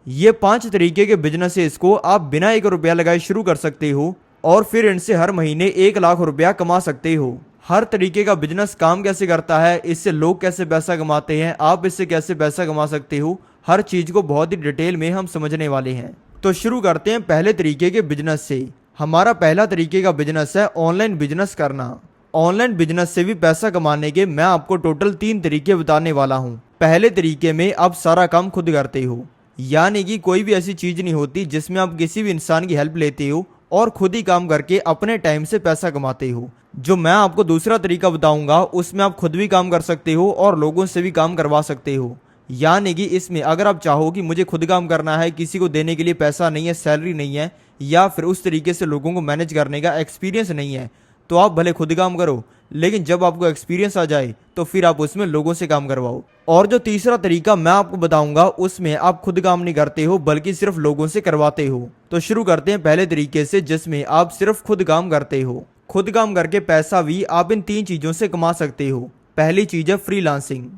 ये 5 तरीके के बिजनेसेस को आप बिना 1 रुपया लगाए शुरू कर सकते हो और फिर इनसे हर महीने 1 लाख रुपया कमा सकते हो। हर तरीके का बिजनेस काम कैसे करता है, इससे लोग कैसे पैसा कमाते हैं, आप इससे कैसे पैसा कमा सकते हो, हर चीज को बहुत ही डिटेल में हम समझने वाले हैं। तो शुरू करते हैं पहले तरीके के बिजनेस से। हमारा पहला तरीके का बिजनेस है ऑनलाइन बिजनेस करना। ऑनलाइन बिजनेस से भी पैसा कमाने के मैं आपको टोटल 3 तरीके बताने वाला हूँ। पहले तरीके में आप सारा काम खुद करते हो, यानी कि कोई भी ऐसी चीज नहीं होती जिसमें आप किसी भी इंसान की हेल्प लेते हो और खुद ही काम करके अपने टाइम से पैसा कमाते हो। जो मैं आपको दूसरा तरीका बताऊंगा उसमें आप खुद भी काम कर सकते हो और लोगों से भी काम करवा सकते हो। यानी कि इसमें अगर आप चाहो कि मुझे खुद काम करना है, किसी को देने के लिए पैसा नहीं है, सैलरी नहीं है, या फिर उस तरीके से लोगों को मैनेज करने का एक्सपीरियंस नहीं है, तो आप भले खुद काम करो, लेकिन जब आपको एक्सपीरियंस आ जाए तो फिर आप उसमें लोगों से काम करवाओ। और जो तीसरा तरीका मैं आपको बताऊंगा उसमें आप खुद काम नहीं करते हो बल्कि सिर्फ लोगों से करवाते हो। तो शुरू करते हैं पहले तरीके से जिसमें आप सिर्फ खुद काम करते हो। खुद काम करके पैसा भी आप इन 3 चीजों से कमा सकते हो। पहली चीज है फ्रीलांसिंग।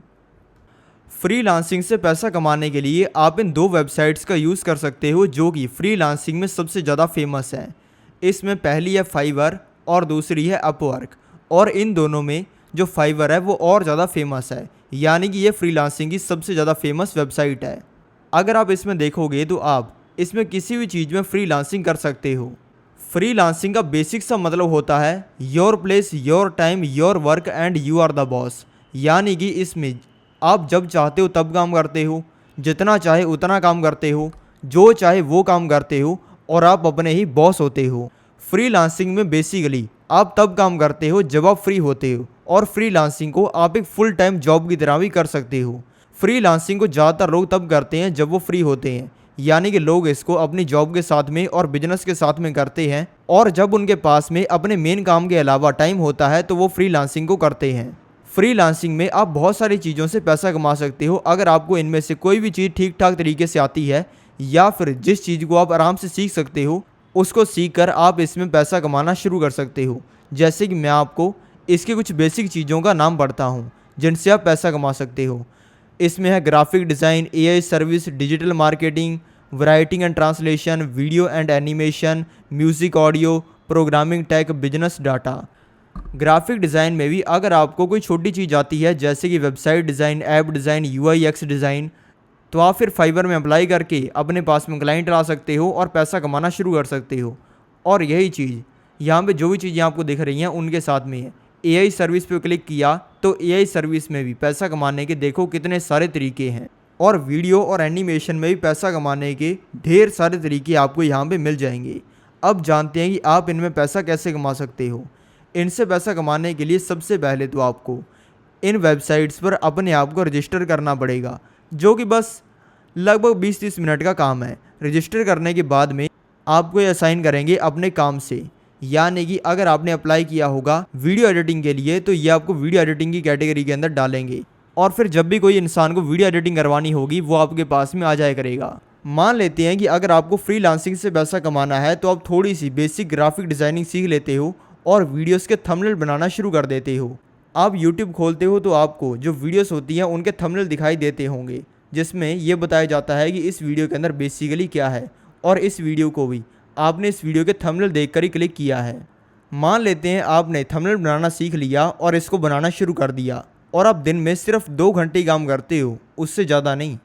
फ्रीलांसिंग से पैसा कमाने के लिए आप इन 2 वेबसाइट्स का यूज़ कर सकते हो जो कि फ्रीलांसिंग में सबसे ज़्यादा फेमस है। इसमें पहली है फाइवर और दूसरी है अपवर्क। और इन दोनों में जो फाइवर है वो और ज़्यादा फेमस है, यानी कि ये फ्रीलांसिंग की सबसे ज़्यादा फेमस वेबसाइट है। अगर आप इसमें देखोगे तो आप इसमें किसी भी चीज़ में फ्रीलांसिंग कर सकते हो। फ्रीलांसिंग का बेसिक सा मतलब होता है your place, your time, your work and you are the boss. यानी कि इसमें आप जब चाहते हो तब काम करते हो, जितना चाहे उतना काम करते हो, जो चाहे वो काम करते हो और आप अपने ही बॉस होते हो। फ्रीलांसिंग में बेसिकली आप तब काम करते हो जब आप फ्री होते हो और फ्रीलांसिंग को आप एक फुल टाइम जॉब की तरह भी कर सकते हो। फ्रीलांसिंग को ज़्यादातर लोग तब करते हैं जब वो फ्री होते हैं, यानी कि लोग इसको अपनी जॉब के साथ में और बिजनेस के साथ में करते हैं, और जब उनके पास में अपने मेन काम के अलावा टाइम होता है तो वो फ्रीलांसिंग को करते हैं। फ्रीलांसिंग में आप बहुत सारी चीज़ों से पैसा कमा सकते हो अगर आपको इनमें से कोई भी चीज़ ठीक ठाक तरीके से आती है, या फिर जिस चीज़ को आप आराम से सीख सकते हो उसको सीखकर आप इसमें पैसा कमाना शुरू कर सकते हो। जैसे कि मैं आपको इसके कुछ बेसिक चीज़ों का नाम पढ़ता हूँ जिनसे आप पैसा कमा सकते हो। इसमें है graphic design, AI service, digital marketing, writing and translation, video and animation, music, audio, programming, tech, business, data. Graphic design में भी अगर आपको कोई छोटी चीज़ आती है जैसे कि website design, app design, UIX design, तो आप फिर फाइवर में अप्लाई करके अपने पास में क्लाइंट ला सकते हो और पैसा कमाना शुरू कर सकते हो। और यही चीज़ यहाँ पे जो भी चीज़ें आपको दिख रही हैं उनके साथ में है। एआई सर्विस पे क्लिक किया तो एआई सर्विस में भी पैसा कमाने के देखो कितने सारे तरीके हैं, और वीडियो और एनिमेशन में भी पैसा कमाने के ढेर सारे तरीके आपको यहाँ पे मिल जाएंगे। अब जानते हैं कि आप इनमें पैसा कैसे कमा सकते हो। इनसे पैसा कमाने के लिए सबसे पहले तो आपको इन वेबसाइट्स पर अपने आप को रजिस्टर करना पड़ेगा, जो कि बस लगभग 20-30 मिनट का काम है। रजिस्टर करने के बाद में आपको ये असाइन करेंगे अपने काम से, यानी कि अगर आपने अप्लाई किया होगा वीडियो एडिटिंग के लिए तो ये आपको वीडियो एडिटिंग की कैटेगरी के अंदर डालेंगे, और फिर जब भी कोई इंसान को वीडियो एडिटिंग करवानी होगी वो आपके पास में आ जाया करेगा। मान लेते हैं कि अगर आपको फ्रीलांसिंग से पैसा कमाना है तो आप थोड़ी सी बेसिक ग्राफिक डिज़ाइनिंग सीख लेते हो और वीडियोस के थंबनेल बनाना शुरू कर देते हो। आप यूट्यूब खोलते हो तो आपको जो वीडियोस होती हैं उनके थंबनेल दिखाई देते होंगे जिसमें ये बताया जाता है कि इस वीडियो के अंदर बेसिकली क्या है, और इस वीडियो को भी आपने इस वीडियो के थंबनेल देखकर ही क्लिक किया है। मान लेते हैं आपने थंबनेल बनाना सीख लिया और इसको बनाना शुरू कर दिया, और आप दिन में सिर्फ 2 घंटे काम करते हो, उससे ज़्यादा नहीं।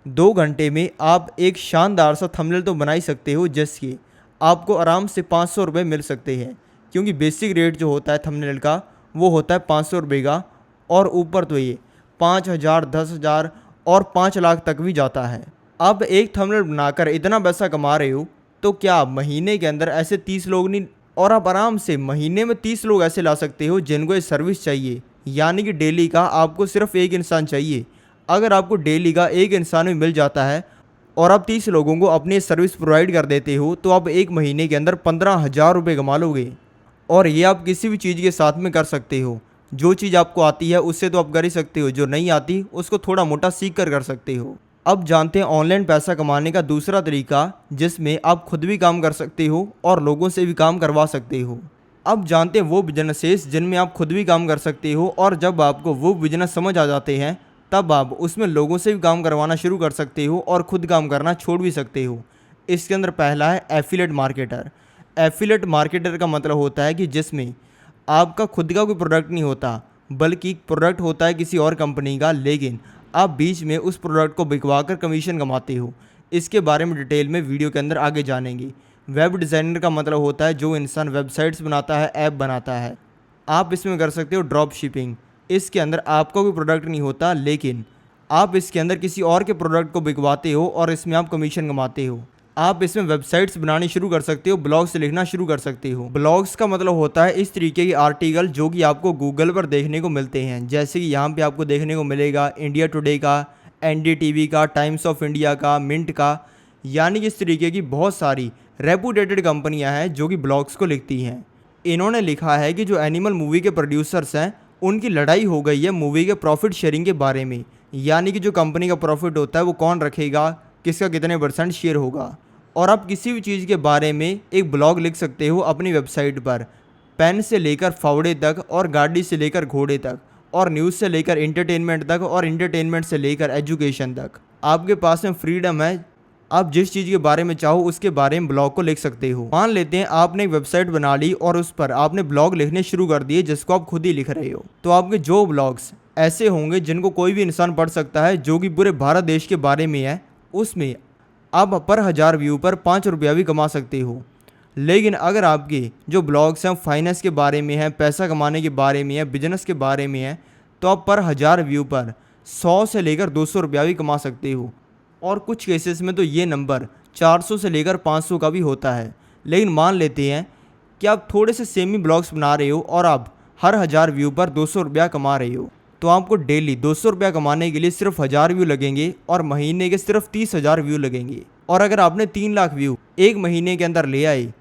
2 घंटे में आप एक शानदार सा थंबनेल तो बना ही सकते हो जिसके आपको आराम से 500 रुपये मिल सकते हैं, क्योंकि बेसिक रेट जो होता है थंबनेल का वो होता है 500 रुपये का, और ऊपर तो ये 5000, 10,000 और 5 लाख तक भी जाता है। अब एक थंबनेल बनाकर इतना पैसा कमा रहे हो तो क्या आप महीने के अंदर ऐसे 30 लोग नहीं, और आप आराम से महीने में 30 लोग ऐसे ला सकते हो जिनको ये सर्विस चाहिए, यानी कि डेली का आपको सिर्फ एक इंसान चाहिए। अगर आपको डेली का एक इंसान भी मिल जाता है और आप 30 लोगों को अपनी सर्विस प्रोवाइड कर देते हो तो आप एक महीने के अंदर 15,000 रुपये कमा लोगे। और ये आप किसी भी चीज़ के साथ में कर सकते हो। जो चीज़ आपको आती है उससे तो आप कर ही सकते हो, जो नहीं आती उसको थोड़ा मोटा सीख कर सकते हो। अब जानते हैं ऑनलाइन पैसा कमाने का दूसरा तरीका जिसमें आप खुद भी काम कर सकते हो और लोगों से भी काम करवा सकते हो। अब जानते हैं वो बिजनेसेस जिनमें आप खुद भी काम कर सकते हो, और जब आपको वो बिजनेस समझ आ जाते हैं तब आप उसमें लोगों से भी काम करवाना शुरू कर सकते हो और खुद काम करना छोड़ भी सकते हो। इसके अंदर पहला है एफिलेट मार्केटर। एफिलेट मार्केटर का मतलब होता है कि जिसमें आपका खुद का कोई प्रोडक्ट नहीं होता, बल्कि प्रोडक्ट होता है किसी और कंपनी का, लेकिन आप बीच में उस प्रोडक्ट को बिकवा कर कमीशन कमाते हो। इसके बारे में डिटेल में वीडियो के अंदर आगे जानेंगे। वेब डिज़ाइनर का मतलब होता है जो इंसान वेबसाइट्स बनाता है, ऐप बनाता है। आप इसमें कर सकते हो ड्रॉप शिपिंग। इसके अंदर आपका कोई प्रोडक्ट नहीं होता, लेकिन आप इसके अंदर किसी और के प्रोडक्ट को बिकवाते हो और इसमें आप कमीशन कमाते हो। आप इसमें वेबसाइट्स बनानी शुरू कर सकते हो, ब्लॉग्स लिखना शुरू कर सकते हो। ब्लॉग्स का मतलब होता है इस तरीके के आर्टिकल जो कि आपको गूगल पर देखने को मिलते हैं, जैसे कि यहाँ पे आपको देखने को मिलेगा इंडिया टुडे का, एनडीटीवी का, टाइम्स ऑफ इंडिया का, मिंट का, यानी कि इस तरीके की बहुत सारी रेपुटेटेड कंपनियां हैं जो कि ब्लॉग्स को लिखती हैं। इन्होंने लिखा है कि जो एनिमल मूवी के प्रोड्यूसर्स हैं उनकी लड़ाई हो गई है मूवी के प्रॉफिट शेयरिंग के बारे में, यानी कि जो कंपनी का प्रॉफिट होता है वो कौन रखेगा, किसका कितने % शेयर होगा। और आप किसी भी चीज़ के बारे में एक ब्लॉग लिख सकते हो अपनी वेबसाइट पर, पेन से लेकर फावड़े तक और गाड़ी से लेकर घोड़े तक, और न्यूज़ से लेकर इंटरटेनमेंट तक और इंटरटेनमेंट से लेकर एजुकेशन तक। आपके पास में फ्रीडम है, आप जिस चीज़ के बारे में चाहो उसके बारे में ब्लॉग को लिख सकते हो। मान लेते हैं आपने एक वेबसाइट बना ली और उस पर आपने ब्लॉग लिखने शुरू कर दिए जिसको आप खुद ही लिख रहे हो, तो आपके जो ब्लॉग्स ऐसे होंगे जिनको कोई भी इंसान पढ़ सकता है, जो कि पूरे भारत देश के बारे में है, उसमें आप पर 1000 व्यू पर 5 रुपया भी कमा सकते हो। लेकिन अगर आपके जो ब्लॉग्स हैं फाइनेंस के बारे में हैं, पैसा कमाने के बारे में है, बिजनेस के बारे में है, तो आप पर 1000 व्यू पर 100 से लेकर 200 रुपया भी कमा सकते हो। और कुछ केसेस में तो ये नंबर 400 से लेकर 500 का भी होता है। लेकिन मान लेते हैं कि आप थोड़े से सेमी ब्लॉग्स बना रहे हो और आप हर 1000 व्यू पर 200 रुपया कमा रहे हो, तो आपको डेली 200 रुपया कमाने के लिए सिर्फ 1000 व्यू लगेंगे और महीने के सिर्फ 30,000 व्यू लगेंगे। और अगर आपने 3 लाख व्यू एक महीने के अंदर ले आए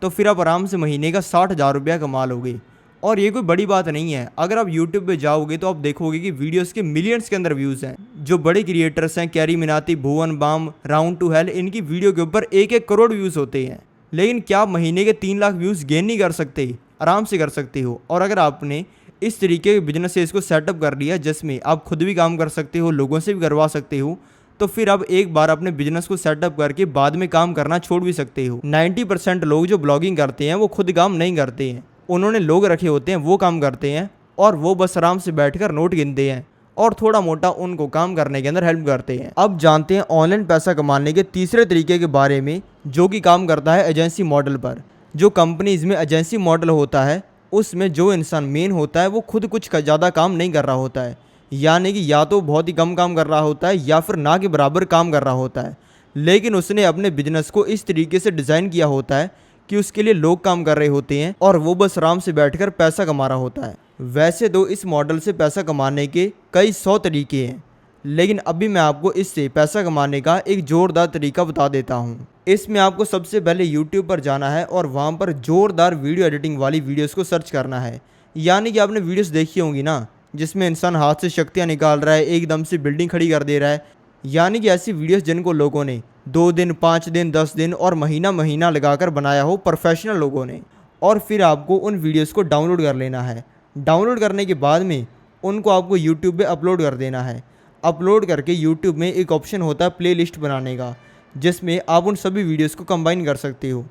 तो फिर आप आराम से महीने का 60,000 रुपया कमा लोगे। और ये कोई बड़ी बात नहीं है। अगर आप YouTube पे जाओगे तो आप देखोगे कि वीडियोस के मिलियंस के अंदर व्यूज़ हैं। जो बड़े क्रिएटर्स हैं, Carry Minati, Bhuvan Bam, Round Two Hell, इनकी वीडियो के ऊपर 1-1 करोड़ व्यूज़ होते हैं। लेकिन क्या आप महीने के 3 लाख व्यूज़ गेन नहीं कर सकते? आराम से कर सकते हो। और अगर आपने इस तरीके के बिजनेस से इसको सेटअप कर लिया जिसमें आप खुद भी काम कर सकते हो, लोगों से भी करवा सकते हो, तो फिर आप एक बार अपने बिजनेस को सेटअप करके बाद में काम करना छोड़ भी सकते हो। 90% लोग जो ब्लॉगिंग करते हैं वो खुद काम नहीं करते हैं, उन्होंने लोग रखे होते हैं वो काम करते हैं, और वो बस आराम से बैठकर नोट गिनते हैं और थोड़ा मोटा उनको काम करने के अंदर हेल्प करते हैं। अब जानते हैं ऑनलाइन पैसा कमाने के तीसरे तरीके के बारे में, जो कि काम करता है एजेंसी मॉडल पर। जो कंपनीज में एजेंसी मॉडल होता है उसमें जो इंसान मेन होता है वो खुद कुछ ज़्यादा काम नहीं कर रहा होता है, यानी कि या तो बहुत ही कम काम कर रहा होता है या फिर ना के बराबर काम कर रहा होता है, लेकिन उसने अपने बिजनेस को इस तरीके से डिज़ाइन किया होता है कि उसके लिए लोग काम कर रहे होते हैं और वो बस आराम से बैठकर पैसा कमा रहा होता है। वैसे तो इस मॉडल से पैसा कमाने के कई 100 तरीके हैं, लेकिन अभी मैं आपको इससे पैसा कमाने का एक ज़ोरदार तरीका बता देता हूँ। इसमें आपको सबसे पहले YouTube पर जाना है और वहाँ पर ज़ोरदार वीडियो एडिटिंग वाली वीडियोस को सर्च करना है। यानी कि आपने वीडियोस देखी होंगी ना, जिसमें इंसान हाथ से शक्तियाँ निकाल रहा है, एकदम से बिल्डिंग खड़ी कर दे रहा है, यानी कि ऐसी वीडियोस जिनको लोगों ने 2 दिन, 5 दिन, 10 दिन और महीना महीना लगाकर बनाया हो, प्रोफेशनल लोगों ने। और फिर आपको उन वीडियोस को डाउनलोड कर लेना है। डाउनलोड करने के बाद में उनको आपको यूट्यूब पे अपलोड कर देना है। अपलोड करके यूट्यूब में एक ऑप्शन होता है प्लेलिस्ट बनाने का, जिसमें आप उन सभी वीडियोस को कंबाइन कर सकते हो।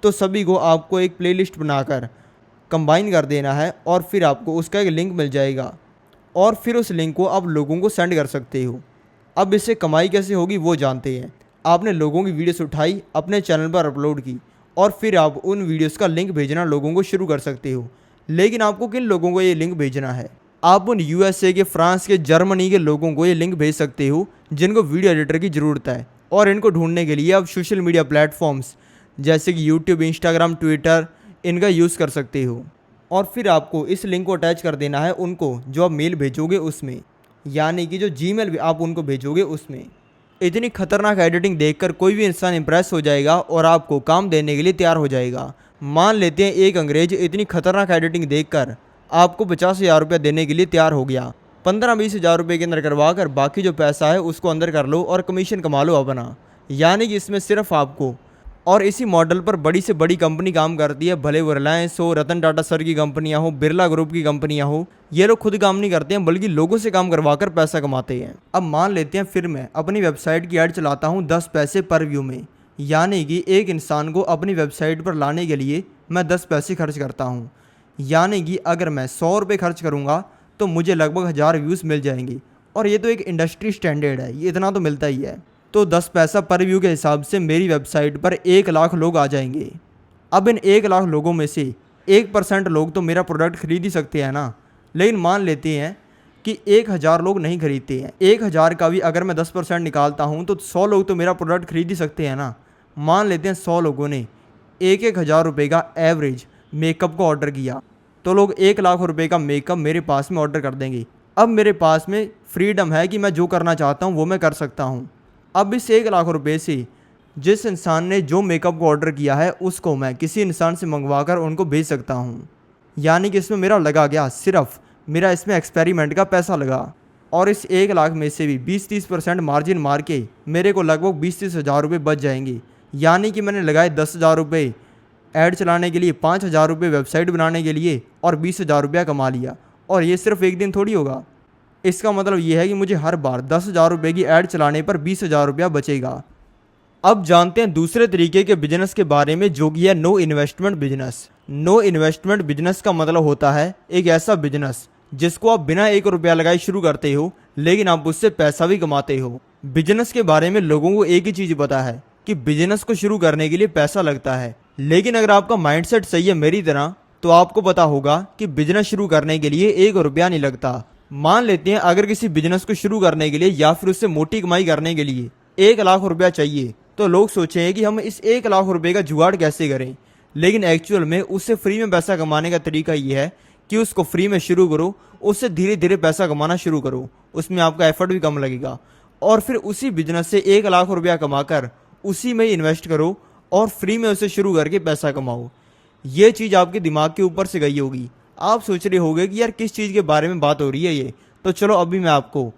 तो सभी को आपको एक प्लेलिस्ट बनाकर कंबाइन कर देना है और फिर आपको उसका एक लिंक मिल जाएगा और फिर उस लिंक को आप लोगों को सेंड कर सकते हो। अब इससे कमाई कैसे होगी वो जानते हैं। आपने लोगों की वीडियोस उठाई, अपने चैनल पर अपलोड की और फिर आप उन वीडियोस का लिंक भेजना लोगों को शुरू कर सकते हो। लेकिन आपको किन लोगों को ये लिंक भेजना है? आप उन USA के, फ्रांस के, जर्मनी के लोगों को ये लिंक भेज सकते हो जिनको वीडियो एडिटर की ज़रूरत है। और इनको ढूंढने के लिए आप सोशल मीडिया प्लेटफॉर्म्स जैसे कि यूट्यूब, इंस्टाग्राम, ट्विटर, इनका यूज़ कर सकते हो। और फिर आपको इस लिंक को अटैच कर देना है उनको जो आप मेल भेजोगे उसमें, यानी कि जो जीमेल आप उनको भेजोगे उसमें। इतनी खतरनाक एडिटिंग देखकर कोई भी इंसान इंप्रेस हो जाएगा और आपको काम देने के लिए तैयार हो जाएगा। मान लेते हैं एक अंग्रेज इतनी खतरनाक एडिटिंग देखकर आपको 50,000 रुपया देने के लिए तैयार हो गया। 15-20 हज़ार रुपये के अंदर करवा कर बाकी जो पैसा है उसको अंदर कर लो और कमीशन कमा लो अपना। यानी कि इसमें सिर्फ आपको और इसी मॉडल पर बड़ी से बड़ी कंपनी काम करती है, भले वो रिलायंस हो, रतन टाटा सर की कंपनियां हो, बिरला ग्रुप की कंपनियां हो। ये लोग खुद काम नहीं करते हैं बल्कि लोगों से काम करवाकर पैसा कमाते हैं। अब मान लेते हैं फिर मैं अपनी वेबसाइट की ऐड चलाता हूँ 10 पैसे पर व्यू में, यानी कि एक इंसान को अपनी वेबसाइट पर लाने के लिए मैं 10 पैसे खर्च करता हूँ। यानी कि अगर मैं 100 रुपये खर्च करूँगा तो मुझे लगभग 1000 व्यूज़ मिल जाएंगे। और ये तो एक इंडस्ट्री स्टैंडर्ड है, ये इतना तो मिलता ही है। तो 10 पैसा पर व्यू के हिसाब से मेरी वेबसाइट पर 1 लाख लोग आ जाएंगे। अब इन 1 लाख लोगों में से 1% लोग तो मेरा प्रोडक्ट खरीद ही सकते हैं ना। लेकिन मान लेते हैं कि 1000 लोग नहीं खरीदते हैं। 1000 का भी अगर मैं 10% निकालता हूँ तो 100 लोग तो मेरा प्रोडक्ट खरीद ही सकते हैं ना। मान लेते हैं 100 लोगों ने 1,000 रुपये का एवरेज मेकअप को ऑर्डर किया, तो लोग 1 लाख रुपये का मेकअप मेरे पास में ऑर्डर कर देंगे। अब मेरे पास में फ्रीडम है कि मैं जो करना चाहता हूँ वो मैं कर सकता हूँ। अब इस 1 लाख रुपये से जिस इंसान ने जो मेकअप को ऑर्डर किया है उसको मैं किसी इंसान से मंगवा कर उनको भेज सकता हूँ। यानी कि इसमें मेरा लगा गया, सिर्फ मेरा इसमें एक्सपेरिमेंट का पैसा लगा। और इस 1 लाख में से भी 20-30% मार्जिन मार के मेरे को लगभग 20-30 हज़ार रुपये बच जाएंगे। यानी कि मैंने लगाए 10,000 रुपये ऐड चलाने के लिए, 5,000 रुपये वेबसाइट बनाने के लिए और 20,000 रुपया कमा लिया। और ये सिर्फ एक दिन थोड़ी होगा। इसका मतलब ये है कि मुझे हर बार 10,000 रुपये की ऐड चलाने पर 20,000 रुपया बचेगा। अब जानते हैं दूसरे तरीके के बिजनेस के बारे में, जो कि है no investment business. No investment business का मतलब होता है एक ऐसा बिजनेस जिसको आप बिना 1 रुपया लगाए शुरू करते हो, लेकिन आप उससे पैसा भी कमाते हो। बिजनेस के बारे में लोगों को एक ही चीज़ पता है कि बिजनेस को शुरू करने के लिए पैसा लगता है। लेकिन अगर आपका माइंडसेट सही है मेरी तरह, तो आपको पता होगा कि बिजनेस शुरू करने के लिए 1 रुपया नहीं लगता। मान लेते हैं अगर किसी बिजनेस को शुरू करने के लिए या फिर उससे मोटी कमाई करने के लिए 1 लाख रुपया चाहिए, तो लोग सोचेंगे कि हम इस 1 लाख रुपये का जुगाड़ कैसे करें। लेकिन एक्चुअल में उससे फ्री में पैसा कमाने का तरीका ये है कि उसको फ्री में शुरू करो, उससे धीरे धीरे पैसा कमाना शुरू करो। उसमें आपका एफर्ट भी कम लगेगा और फिर उसी बिजनेस से 1 लाख रुपया कमाकर उसी में इन्वेस्ट करो और फ्री में उसे शुरू करके पैसा कमाओ। ये चीज़ आपके दिमाग के ऊपर से गई होगी। आप सोच रहे होंगे कि यार किस चीज़ के बारे में बात हो रही है ये। तो चलो अभी मैं आपको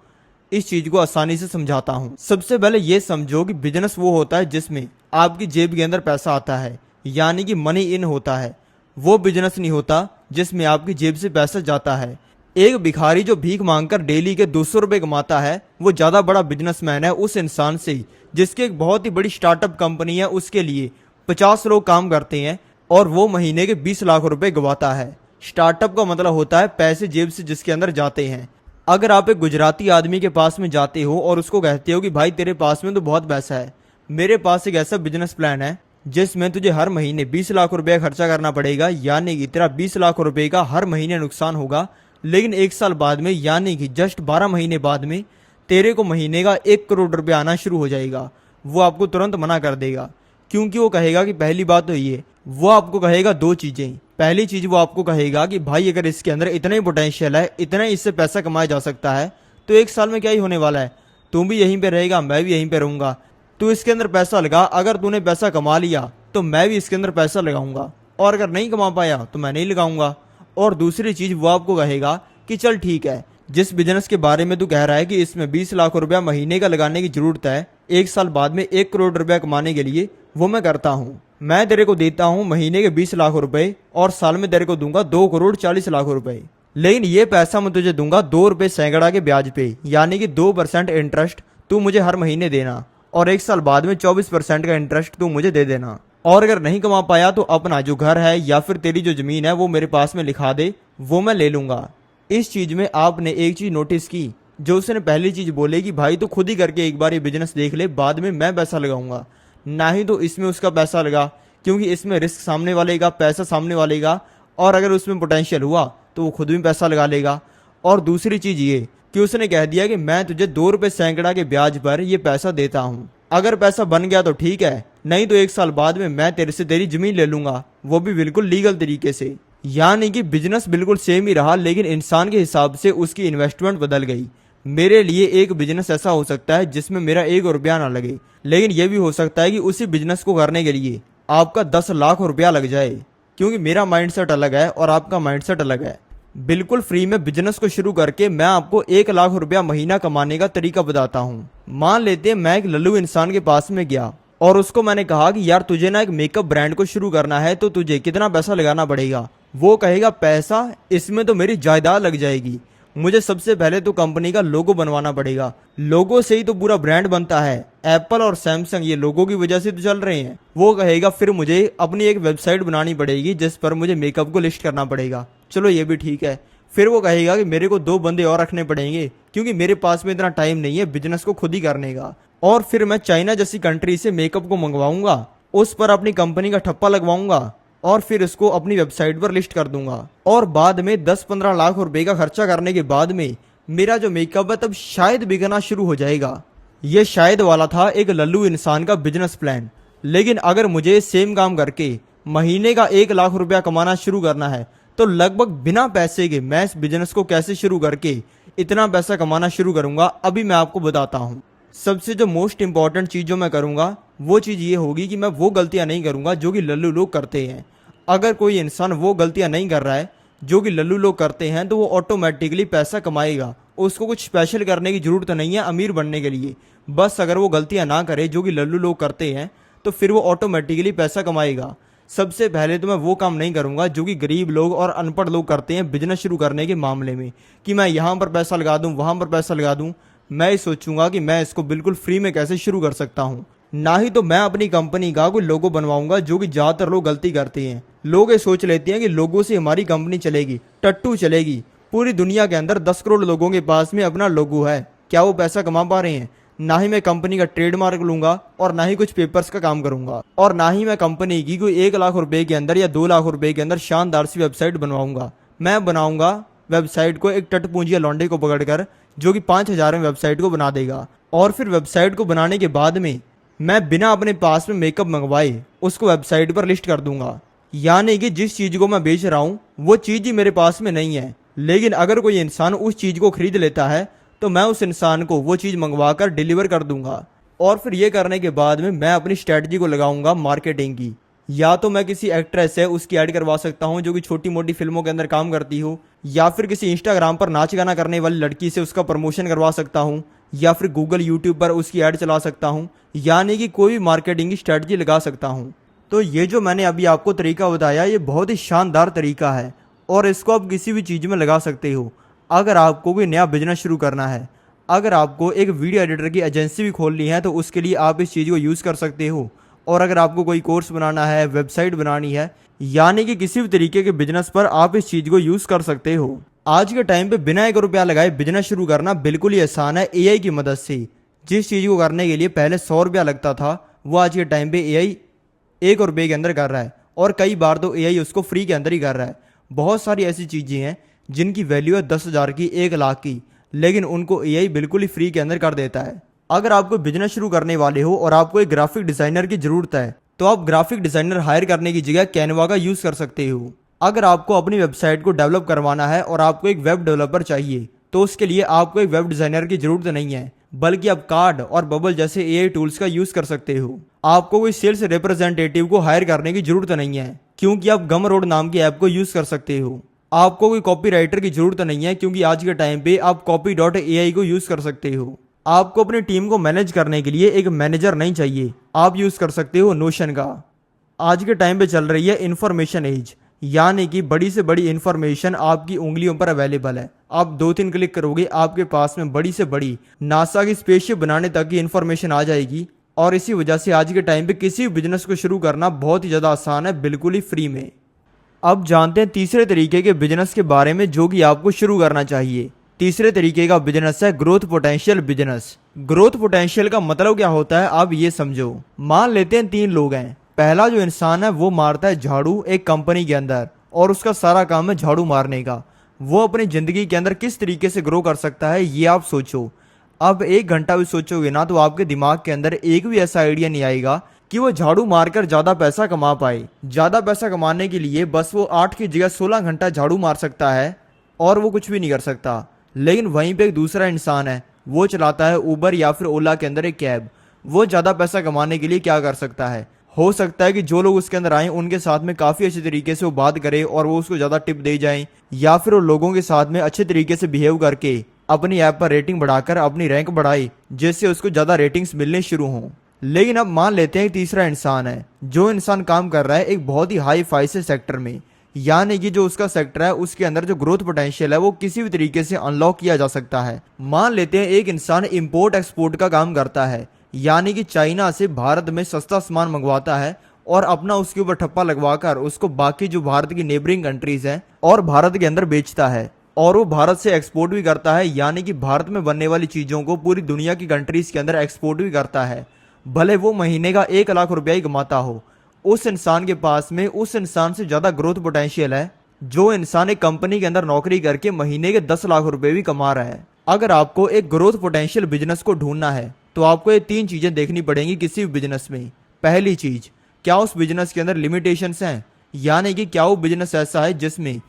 इस चीज़ को आसानी से समझाता हूँ। सबसे पहले ये समझो कि बिजनेस वो होता है जिसमें आपकी जेब के अंदर पैसा आता है, यानी कि मनी इन होता है। वो बिजनेस नहीं होता जिसमें आपकी जेब से पैसा जाता है। एक भिखारी जो भीख मांगकर डेली के 200 रुपये कमाता है, वो ज़्यादा बड़ा बिजनेसमैन है उस इंसान से जिसकी एक बहुत ही बड़ी स्टार्टअप कंपनी है, उसके लिए 50 लोग काम करते हैं और वो महीने के 20 लाख रुपए गवाता है। स्टार्टअप का मतलब होता है पैसे जेब से जिसके अंदर जाते हैं। अगर आप एक गुजराती आदमी के पास में जाते हो और उसको कहते हो कि भाई तेरे पास में तो बहुत पैसा है, मेरे पास एक ऐसा बिजनेस प्लान है जिसमें तुझे हर महीने 20 लाख रुपए खर्चा करना पड़ेगा, यानी कि तेरा 20 लाख रुपए का हर महीने नुकसान होगा, लेकिन 1 साल बाद में यानी कि जस्ट 12 महीने बाद में तेरे को महीने का 1 करोड़ रुपया आना शुरू हो जाएगा। वो आपको तुरंत मना कर देगा, क्योंकि वो कहेगा कि पहली बात तो ये, वो आपको कहेगा 2 चीज़ें। पहली चीज़ वो आपको कहेगा कि भाई अगर इसके अंदर इतना ही पोटेंशियल है, इतना ही इससे पैसा कमाया जा सकता है, तो 1 साल में क्या ही होने वाला है, तुम भी यहीं पे रहेगा, मैं भी यहीं पे रहूँगा, तू इसके अंदर पैसा लगा, अगर तूने पैसा कमा लिया तो मैं भी इसके अंदर पैसा लगाऊंगा, और अगर नहीं कमा पाया तो मैं नहीं लगाऊंगा। और दूसरी चीज़ वो आपको कहेगा कि चल ठीक है, जिस बिजनेस के बारे में तू कह रहा है कि इसमें 20 लाख रुपया महीने का लगाने की जरूरत है 1 साल बाद में 1 करोड़ रुपया कमाने के लिए, वो मैं करता हूँ। मैं तेरे को देता हूँ महीने के 20 लाख रुपए और साल में तेरे को दूंगा 2 करोड़ 40 लाख रुपए। लेकिन ये पैसा मैं तुझे दूंगा 2 रुपये सैकड़ा के ब्याज पे, यानी कि 2% इंटरेस्ट तू मुझे हर महीने देना, और 1 साल बाद में 24% का इंटरेस्ट तू मुझे दे देना। और अगर नहीं कमा पाया तो अपना जो घर है या फिर तेरी जो ज़मीन है वो मेरे पास में लिखा दे, वो मैं ले लूँगा। इस चीज़ में आपने एक चीज़ नोटिस की, जो उसने पहली चीज़ बोले कि भाई तो खुद ही करके एक बार ये बिजनेस देख ले, बाद में मैं पैसा लगाऊंगा। ना ही तो इसमें उसका पैसा लगा, क्योंकि इसमें रिस्क सामने वाले का, पैसा सामने वाले का, और अगर उसमें पोटेंशियल हुआ तो वो खुद भी पैसा लगा लेगा। और दूसरी चीज़ ये कि उसने कह दिया कि मैं तुझे 2 रुपये सैकड़ा के ब्याज पर ये पैसा देता हूँ, अगर पैसा बन गया तो ठीक है, नहीं तो 1 साल बाद में मैं तेरे से तेरी ज़मीन ले लूँगा, वो भी बिल्कुल लीगल तरीके से। यानी कि बिजनेस बिल्कुल सेम ही रहा, लेकिन इंसान के हिसाब से उसकी इन्वेस्टमेंट बदल गई। मेरे लिए एक बिजनेस ऐसा हो सकता है जिसमें मेरा 1 रुपया ना लगे, लेकिन यह भी हो सकता है कि उसी बिजनेस को करने के लिए आपका 10 लाख रुपया लग जाए, क्योंकि मेरा माइंडसेट अलग है और आपका माइंडसेट अलग है। बिल्कुल फ्री में बिजनेस को शुरू करके मैं आपको 1 लाख रुपया महीना कमाने का तरीका बताता हूँ। मान लेते हैं मैं एक लल्लू इंसान के पास में गया और उसको मैंने कहा कि यार तुझे ना एक मेकअप ब्रांड को शुरू करना है तो तुझे कितना पैसा लगाना पड़ेगा। वो कहेगा पैसा, इसमें तो मेरी जायदाद लग जाएगी। मुझे सबसे पहले तो कंपनी का लोगो बनवाना पड़ेगा, लोगो से ही तो पूरा ब्रांड बनता है। एप्पल और सैमसंग ये लोगों की वजह से तो चल रहे हैं। वो कहेगा फिर मुझे अपनी एक वेबसाइट बनानी पड़ेगी जिस पर मुझे मेकअप को लिस्ट करना पड़ेगा। चलो ये भी ठीक है। फिर वो कहेगा कि मेरे को 2 बंदे और रखने पड़ेंगे क्योंकि मेरे पास में इतना टाइम नहीं है बिजनेस को खुद ही करने का। और फिर मैं चाइना जैसी कंट्री से मेकअप को मंगवाऊंगा, उस पर अपनी कंपनी का ठप्पा लगवाऊंगा और फिर इसको अपनी वेबसाइट पर लिस्ट कर दूंगा। और बाद में 10-15 लाख रुपए का खर्चा करने के बाद में मेरा जो मेकअप है तब शायद बिकना शुरू हो जाएगा। ये शायद वाला था एक लल्लू इंसान का बिजनेस प्लान। लेकिन अगर मुझे सेम काम करके महीने का 1 लाख रुपया कमाना शुरू करना है तो लगभग बिना पैसे के मैं इस बिजनेस को कैसे शुरू करके इतना पैसा कमाना शुरू करूंगा, अभी मैं आपको बताता हूँ। सबसे जो मोस्ट इंपॉर्टेंट चीज़ जो मैं करूंगा वो चीज़ ये होगी कि मैं वो गलतियां नहीं करूंगा जो कि लल्लू लोग करते हैं। अगर कोई इंसान वो गलतियां नहीं कर रहा है जो कि लल्लू लोग करते हैं तो वो ऑटोमेटिकली पैसा कमाएगा। उसको कुछ स्पेशल करने की ज़रूरत नहीं है अमीर बनने के लिए। बस अगर वो गलतियां ना करे जो कि लल्लू लोग करते हैं तो फिर वो ऑटोमेटिकली पैसा कमाएगा। सबसे पहले तो मैं वो काम नहीं करूंगा जो कि गरीब लोग और अनपढ़ लोग करते हैं बिजनेस शुरू करने के मामले में, कि मैं यहाँ पर पैसा लगा दूँ वहाँ पर पैसा लगा दूँ। मैं ये सोचूंगा कि मैं इसको बिल्कुल फ्री में कैसे शुरू कर सकता हूँ। ना ही तो मैं अपनी कंपनी का कोई लोगो बनवाऊंगा जो कि ज़्यादातर लोग गलती करते हैं। लोग ये सोच लेते हैं कि लोगों से हमारी कंपनी चलेगी, टट्टू चलेगी। पूरी दुनिया के अंदर 10 करोड़ लोगों के पास में अपना लोगो है, क्या वो पैसा कमा पा रहे हैं? ना ही मैं कंपनी का ट्रेडमार्क लूंगा और ना ही कुछ पेपर्स का काम करूंगा और ना ही मैं कंपनी की कोई 1 लाख रुपए के अंदर या 2 लाख रुपए के अंदर शानदार सी वेबसाइट बनवाऊंगा। मैं बनाऊंगा वेबसाइट को एक टटपूंजिया लौंडे को पकड़कर जो कि 5,000 में वेबसाइट को बना देगा। और फिर वेबसाइट को बनाने के बाद में मैं बिना अपने पास में मेकअप मंगवाए उसको वेबसाइट पर लिस्ट कर दूंगा। यानी कि जिस चीज़ को मैं बेच रहा हूँ वो चीज़ ही मेरे पास में नहीं है, लेकिन अगर कोई इंसान उस चीज़ को खरीद लेता है तो मैं उस इंसान को वो चीज़ मंगवा कर डिलीवर कर दूंगा। और फिर ये करने के बाद में मैं अपनी स्ट्रैटेजी को लगाऊंगा मार्केटिंग की। या तो मैं किसी एक्ट्रेस है उसकी ऐड करवा सकता हूँ जो कि छोटी मोटी फिल्मों के अंदर काम करती हो, या फिर किसी इंस्टाग्राम पर नाच गाना करने वाली लड़की से उसका प्रमोशन करवा सकता हूँ, या फिर गूगल यूट्यूब पर उसकी ऐड चला सकता हूँ। यानी कि कोई भी मार्केटिंग की स्ट्रैटेजी लगा सकता हूँ। तो ये जो मैंने अभी आपको तरीका बताया ये बहुत ही शानदार तरीका है और इसको आप किसी भी चीज़ में लगा सकते हो। अगर आपको कोई नया बिजनेस शुरू करना है, अगर आपको एक वीडियो एडिटर की एजेंसी भी खोलनी है तो उसके लिए आप इस चीज़ को यूज़ कर सकते हो। और अगर आपको कोई कोर्स बनाना है, वेबसाइट बनानी है, यानी कि किसी भी तरीके के बिजनेस पर आप इस चीज़ को यूज़ कर सकते हो। आज के टाइम पे बिना 1 रुपया लगाए बिजनेस शुरू करना बिल्कुल ही आसान है एआई की मदद से। जिस चीज़ को करने के लिए पहले 100 रुपया लगता था वो आज के टाइम पे एआई 1 रुपये के अंदर कर रहा है और कई बार तो एआई उसको फ्री के अंदर ही कर रहा है। बहुत सारी ऐसी चीज़ें हैं जिनकी वैल्यू है 10,000 की, 1 लाख की, लेकिन उनको एआई बिल्कुल ही फ्री के अंदर कर देता है। अगर आप कोई बिजनेस शुरू करने वाले हो और आपको एक ग्राफिक डिज़ाइनर की ज़रूरत है तो आप ग्राफिक डिज़ाइनर हायर करने की जगह कैनवा का यूज़ कर सकते हो। अगर आपको अपनी वेबसाइट को डेवलप करवाना है और आपको एक वेब डेवलपर चाहिए तो उसके लिए आपको एक वेब डिज़ाइनर की ज़रूरत नहीं है, बल्कि आप कार्ड और बबल जैसे एआई टूल्स का यूज़ कर सकते हो। आपको कोई सेल्स रिप्रेजेंटेटिव को हायर करने की ज़रूरत नहीं है क्योंकि आप गम रोड नाम की ऐप को यूज़ कर सकते हो। आपको कोई कॉपी राइटर की ज़रूरत नहीं है क्योंकि आज के टाइम पे आप copy.ai को यूज़ कर सकते हो। आपको अपनी टीम को मैनेज करने के लिए एक मैनेजर नहीं चाहिए, आप यूज़ कर सकते हो नोशन का। आज के टाइम पे चल रही है इन्फॉर्मेशन एज, यानी कि बड़ी से बड़ी इन्फॉर्मेशन आपकी उंगलियों पर अवेलेबल है। आप 2-3 क्लिक करोगे आपके पास में बड़ी से बड़ी नासा की स्पेसशिप बनाने तक की इन्फॉर्मेशन आ जाएगी। और इसी वजह से आज के टाइम पे किसी भी बिजनेस को शुरू करना बहुत ही ज़्यादा आसान है, बिल्कुल ही फ्री में। अब जानते हैं तीसरे तरीके के बिजनेस के बारे में जो कि आपको शुरू करना चाहिए। तीसरे तरीके का बिजनेस है growth potential business. Growth potential का मतलब क्या होता है आप ये समझो। मान लेते हैं 3 लोग हैं। पहला जो इंसान है वो मारता है झाड़ू एक कंपनी के अंदर और उसका सारा काम है झाड़ू मारने का। वो अपनी ज़िंदगी के अंदर किस तरीके से ग्रो कर सकता है ये आप सोचो। अब 1 घंटा भी सोचोगे ना तो आपके दिमाग के अंदर एक भी ऐसा आइडिया नहीं आएगा कि वो झाड़ू मारकर ज़्यादा पैसा कमा पाए। ज़्यादा पैसा कमाने के लिए बस वो 8 की जगह 16 घंटा झाड़ू मार सकता है और वो कुछ भी नहीं कर सकता। लेकिन वहीं पे एक दूसरा इंसान है, वो चलाता है उबर या फिर ओला के अंदर एक कैब। वो ज़्यादा पैसा कमाने के लिए क्या कर सकता है, हो सकता है कि जो लोग उसके अंदर आए उनके साथ में काफ़ी अच्छे तरीके से वो बात करे और वो उसको ज़्यादा टिप दे जाएं, या फिर वो लोगों के साथ में अच्छे तरीके से बिहेव करके अपनी ऐप पर रेटिंग बढ़ाकर अपनी रैंक बढ़ाए जिससे उसको ज़्यादा रेटिंग्स मिलने शुरू हों। लेकिन अब मान लेते हैं तीसरा इंसान है। जो इंसान काम कर रहा है एक बहुत ही हाई फाई से सेक्टर में, यानी कि जो उसका सेक्टर है उसके अंदर जो ग्रोथ पोटेंशियल है वो किसी भी तरीके से अनलॉक किया जा सकता है। मान लेते हैं एक इंसान इंपोर्ट एक्सपोर्ट का काम करता है, यानी कि चाइना से भारत में सस्ता सामान मंगवाता है और अपना उसके ऊपर ठप्पा लगवाकर उसको बाकी जो भारत की नेबरिंग कंट्रीज हैं और भारत के अंदर बेचता है, और वो भारत से एक्सपोर्ट भी करता है, यानी कि भारत में बनने वाली चीजों को पूरी दुनिया की कंट्रीज के अंदर एक्सपोर्ट भी करता है। भले वो महीने का 1 लाख रुपया ही कमाता हो, उस इंसान के पास में उस इंसान से ज्यादा ग्रोथ पोटेंशियल है जो इंसान एक कंपनी के अंदर नौकरी करके महीने के 10 लाख रुपए भी कमा रहा है। अगर आपको एक ग्रोथ पोटेंशियल बिजनेस को ढूंढना है तो आपको ये 3 चीजें देखनी पड़ेंगी किसी भी बिजनेस में। पहली चीज, क्या उस बिजनेस के अंदर लिमिटेशंस हैं, यानी कि क्या वो बिजनेस ऐसा है जिसमें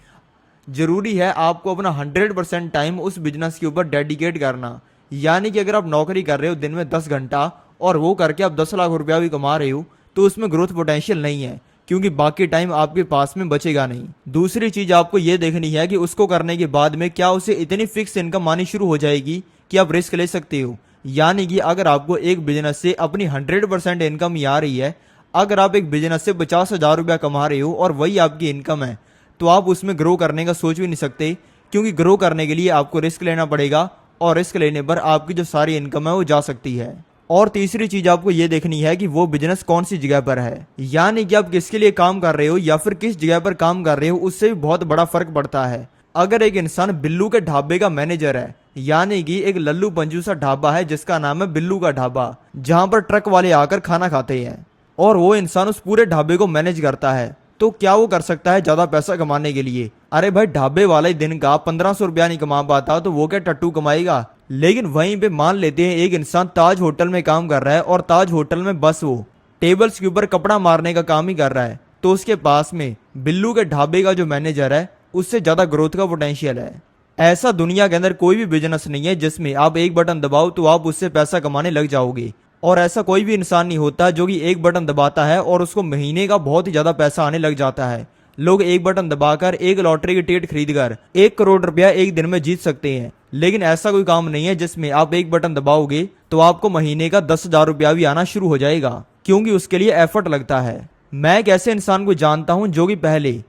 जरूरी है आपको अपना 100% टाइम उस बिजनेस के ऊपर डेडिकेट करना। यानी कि अगर आप नौकरी कर रहे हो दिन में 10 घंटा और वो करके आप 10 लाख रुपया भी कमा रहे हो तो उसमें ग्रोथ पोटेंशियल नहीं है, क्योंकि बाकी टाइम आपके पास में बचेगा नहीं। दूसरी चीज आपको ये देखनी है कि उसको करने के बाद में क्या उसे इतनी फिक्स इनकम आनी शुरू हो जाएगी कि आप रिस्क ले सकते हो। यानी कि अगर आपको एक बिजनेस से अपनी 100% इनकम ही आ रही है, अगर आप एक बिजनेस से 50,000 रुपया कमा रहे हो और वही आपकी इनकम है, तो आप उसमें ग्रो करने का सोच भी नहीं सकते, क्योंकि ग्रो करने के लिए आपको रिस्क लेना पड़ेगा और रिस्क लेने पर आपकी जो सारी इनकम है वो जा सकती है। और तीसरी चीज आपको ये देखनी है कि वो बिजनेस कौन सी जगह पर है, यानी कि आप किसके लिए काम कर रहे हो या फिर किस जगह पर काम कर रहे हो, उससे भी बहुत बड़ा फर्क पड़ता है। अगर एक इंसान बिल्लू के ढाबे का मैनेजर है, यानी कि एक लल्लू पंजू सा ढाबा है जिसका नाम है बिल्लू का ढाबा, जहां पर ट्रक वाले आकर खाना खाते हैं, और वो इंसान उस पूरे ढाबे को मैनेज करता है, तो क्या वो कर सकता है ज्यादा पैसा कमाने के लिए? अरे भाई, ढाबे वाला ही दिन का 1500 रुपया नहीं कमा पाता तो वो क्या टट्टू कमाएगा? लेकिन वहीं पे मान लेते हैं एक इंसान ताज होटल में काम कर रहा है और ताज होटल में बस वो टेबल्स के ऊपर कपड़ा मारने का काम ही कर रहा है, तो उसके पास में बिल्लू के ढाबे का जो मैनेजर है उससे ज्यादा ग्रोथ का पोटेंशियल है। ऐसा दुनिया के अंदर कोई भी बिजनेस नहीं है जिसमें आप एक बटन दबाओ तो आप उससे पैसा कमाने लग जाओगे, और ऐसा कोई भी इंसान नहीं होता जो कि एक बटन दबाता है और उसको महीने का बहुत ही ज्यादा पैसा आने लग जाता है। लोग एक बटन दबाकर एक लॉटरी की टिकट खरीदकर 1 करोड़ रुपया एक दिन में जीत सकते हैं, लेकिन ऐसा कोई काम नहीं है जिसमें आप एक बटन दबाओगे तो आपको महीने का 10,000 रुपया भी आना शुरू हो जाएगा, क्योंकि उसके लिए एफर्ट लगता है। मैं एक ऐसे इंसान को जानता हूं जो कि पहले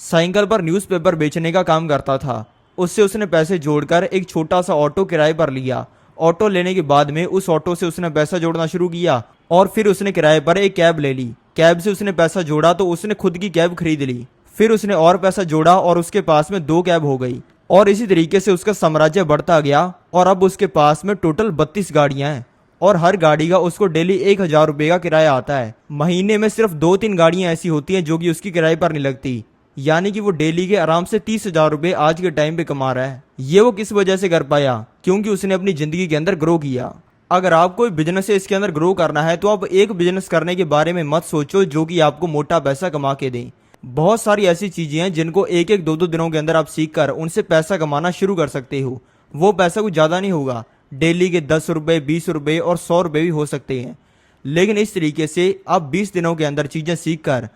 साइकिल पर न्यूज़पेपर बेचने का काम करता था। उससे उसने पैसे जोड़कर एक छोटा सा ऑटो किराए पर लिया। ऑटो लेने के बाद में उस ऑटो से उसने पैसा जोड़ना शुरू किया और फिर उसने किराए पर एक कैब ले ली। कैब से उसने पैसा जोड़ा तो उसने खुद की कैब खरीद ली। फिर उसने और पैसा जोड़ा और उसके पास में 2 कैब हो गई, और इसी तरीके से उसका साम्राज्य बढ़ता गया और अब उसके पास में टोटल 32 गाड़ियां हैं और हर गाड़ी का उसको डेली 1,000 रुपये का किराया आता है। महीने में सिर्फ 2-3 गाड़ियां ऐसी होती हैं जो कि उसकी किराए पर नहीं लगती, यानी कि वो डेली के आराम से 30,000 रुपये आज के टाइम पे कमा रहा है। ये वो किस वजह से कर पाया? क्योंकि उसने अपनी जिंदगी के अंदर ग्रो किया। अगर आप कोई बिजनेस है इसके अंदर ग्रो करना है तो आप एक बिजनेस करने के बारे में मत सोचो जो कि आपको मोटा पैसा कमा के दे। बहुत सारी ऐसी चीजें हैं जिनको 1-1, 2-2 दिनों के अंदर आप सीख कर उनसे पैसा कमाना शुरू कर सकते हो। वो पैसा कुछ ज्यादा नहीं होगा, डेली के 10 रुपये, 20 रुपये और 100 रुपये भी हो सकते हैं, लेकिन इस तरीके से आप 20 दिनों के अंदर चीजें सीख कर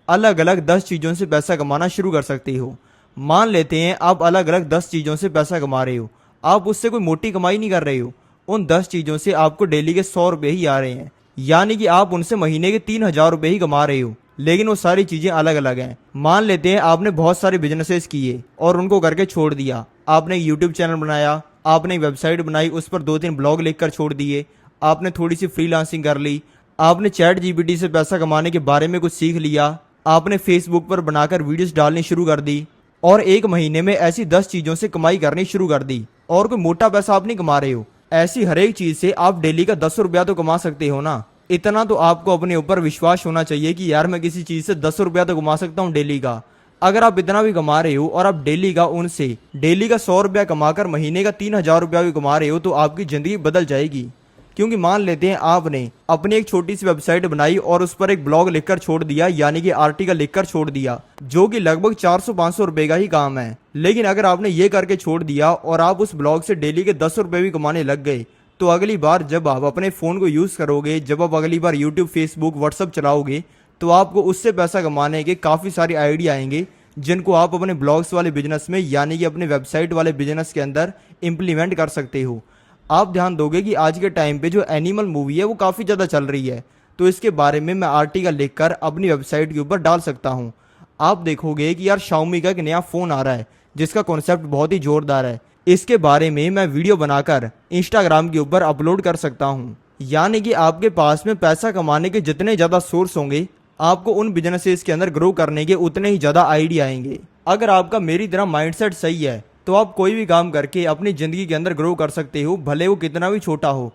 अलग अलग 10 चीजों से पैसा कमाना शुरू कर सकते हो। मान लेते हैं आप अलग अलग 10 चीजों से पैसा कमा रहे हो, आप उससे कोई मोटी कमाई नहीं कर रहे हो, उन 10 चीजों से आपको डेली के 100 रुपये ही आ रहे हैं, यानी कि आप उनसे महीने के 3,000 रुपये ही कमा रहे हो, लेकिन वो सारी चीजें अलग अलग हैं। मान लेते हैं आपने बहुत सारे बिजनेसेस किए और उनको करके छोड़ दिया। आपने एक यूट्यूब चैनल बनाया, आपने एक वेबसाइट बनाई, उस पर 2-3 ब्लॉग लिखकर छोड़ दिए, आपने थोड़ी सी फ्रीलांसिंग कर ली, आपने चैट जीपीटी से पैसा कमाने के बारे में कुछ सीख लिया, आपने फेसबुक पर बनाकर वीडियोस डालनी शुरू कर दी और एक महीने में ऐसी 10 चीजों से कमाई करनी शुरू कर दी, और कोई मोटा पैसा आप नहीं कमा रहे हो। ऐसी हर एक चीज से आप डेली का 10 रुपया तो कमा सकते हो ना। इतना तो आपको अपने ऊपर विश्वास होना चाहिए कि यार मैं किसी चीज से 10 रुपया तो कमा सकता हूँ डेली का। अगर आप इतना भी कमा रहे हो और आप डेली का उनसे डेली का 100 रुपया कमाकर महीने का 3,000 रुपया भी कमा रहे हो तो आपकी जिंदगी बदल जाएगी। क्योंकि मान लेते हैं आपने अपनी एक छोटी सी वेबसाइट बनाई और उस पर एक ब्लॉग लिखकर छोड़ दिया, यानी कि आर्टिकल लिखकर छोड़ दिया, जो कि लगभग 400-500 रुपए का ही काम है। लेकिन अगर आपने ये करके छोड़ दिया और आप उस ब्लॉग से डेली के 10 रुपए भी कमाने लग गए, तो अगली बार जब आप अपने फोन को यूज करोगे, जब आप अगली बार यूट्यूब, फेसबुक, व्हाट्सअप चलाओगे, तो आपको उससे पैसा कमाने के काफी सारे आइडिया आएंगे जिनको आप अपने ब्लॉग्स वाले बिजनेस में, यानी कि अपने वेबसाइट वाले बिजनेस के अंदर इम्प्लीमेंट कर सकते हो। आप ध्यान दोगे कि आज के टाइम पे जो एनिमल मूवी है वो काफ़ी ज़्यादा चल रही है, तो इसके बारे में मैं आर्टिकल लिखकर अपनी वेबसाइट के ऊपर डाल सकता हूँ। आप देखोगे कि यार शाओमी का एक नया फ़ोन आ रहा है जिसका कॉन्सेप्ट बहुत ही ज़ोरदार है। इसके बारे में मैं वीडियो बनाकर इंस्टाग्राम के ऊपर अपलोड कर सकता हूँ। यानी कि आपके पास में पैसा कमाने के जितने ज़्यादा सोर्स होंगे, आपको उन बिजनेसेस के अंदर ग्रो करने के उतने ही ज़्यादा आइडिया आएंगे। अगर आपका मेरी तरह माइंडसेट सही है तो आप कोई भी काम करके अपनी ज़िंदगी के अंदर ग्रो कर सकते हो, भले वो कितना भी छोटा हो।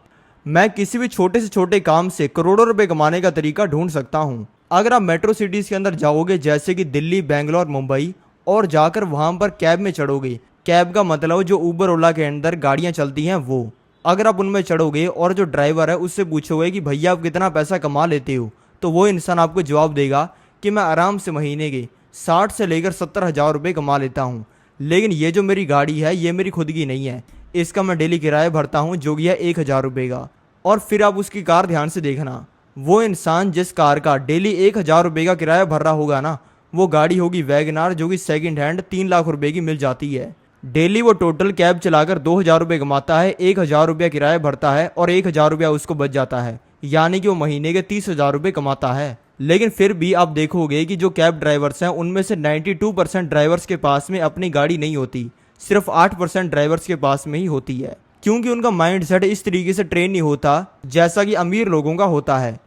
मैं किसी भी छोटे से छोटे काम से करोड़ों रुपए कमाने का तरीका ढूंढ सकता हूँ। अगर आप मेट्रो सिटीज़ के अंदर जाओगे जैसे कि दिल्ली, बेंगलोर, मुंबई, और जाकर वहाँ पर कैब में चढ़ोगे, कैब का मतलब जो उबर ओला के अंदर गाड़ियाँ चलती हैं वो, अगर आप उनमें चढ़ोगे और जो ड्राइवर है उससे पूछोगे कि भैया आप कितना पैसा कमा लेते हो, तो वो इंसान आपको जवाब देगा कि मैं आराम से महीने के 60 से लेकर 70 हज़ार रुपये कमा लेता हूँ। लेकिन ये जो मेरी गाड़ी है ये मेरी खुद की नहीं है, इसका मैं डेली किराया भरता हूँ जो कि है 1,000 रुपये का। और फिर आप उसकी कार ध्यान से देखना, वो इंसान जिस कार का डेली 1,000 रुपये का किराया भर रहा होगा ना, वो गाड़ी होगी वैगनार जो कि सेकंड हैंड 3 लाख रुपए की मिल जाती है। डेली वो टोटल कैब चलाकर 2,000 रुपये कमाता है, 1,000 रुपया किराया भरता है और 1,000 रुपया उसको बच जाता है, यानी कि वो महीने के 30,000 रुपये कमाता है। लेकिन फिर भी आप देखोगे कि जो कैब ड्राइवर्स हैं उनमें से 92% ड्राइवर्स के पास में अपनी गाड़ी नहीं होती, सिर्फ 8% ड्राइवर्स के पास में ही होती है, क्योंकि उनका माइंड सेट इस तरीके से ट्रेन नहीं होता जैसा कि अमीर लोगों का होता है।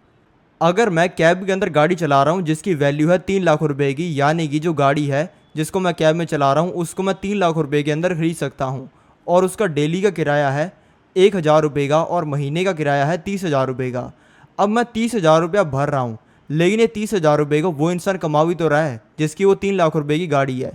अगर मैं कैब के अंदर गाड़ी चला रहा हूँ जिसकी वैल्यू है 3 लाख रुपए की, यानी कि जो गाड़ी है जिसको मैं कैब में चला रहा हूँ उसको मैं 3 लाख रुपए के अंदर खरीद सकता हूँ, और उसका डेली का किराया है 1,000 रुपये का और महीने का किराया है 30,000 रुपये का। अब मैं 30,000 रुपया भर रहा हूँ, लेकिन ये 30,000 रुपये को वो इंसान कमा भी तो रहा है जिसकी वो 3 लाख रुपये की गाड़ी है,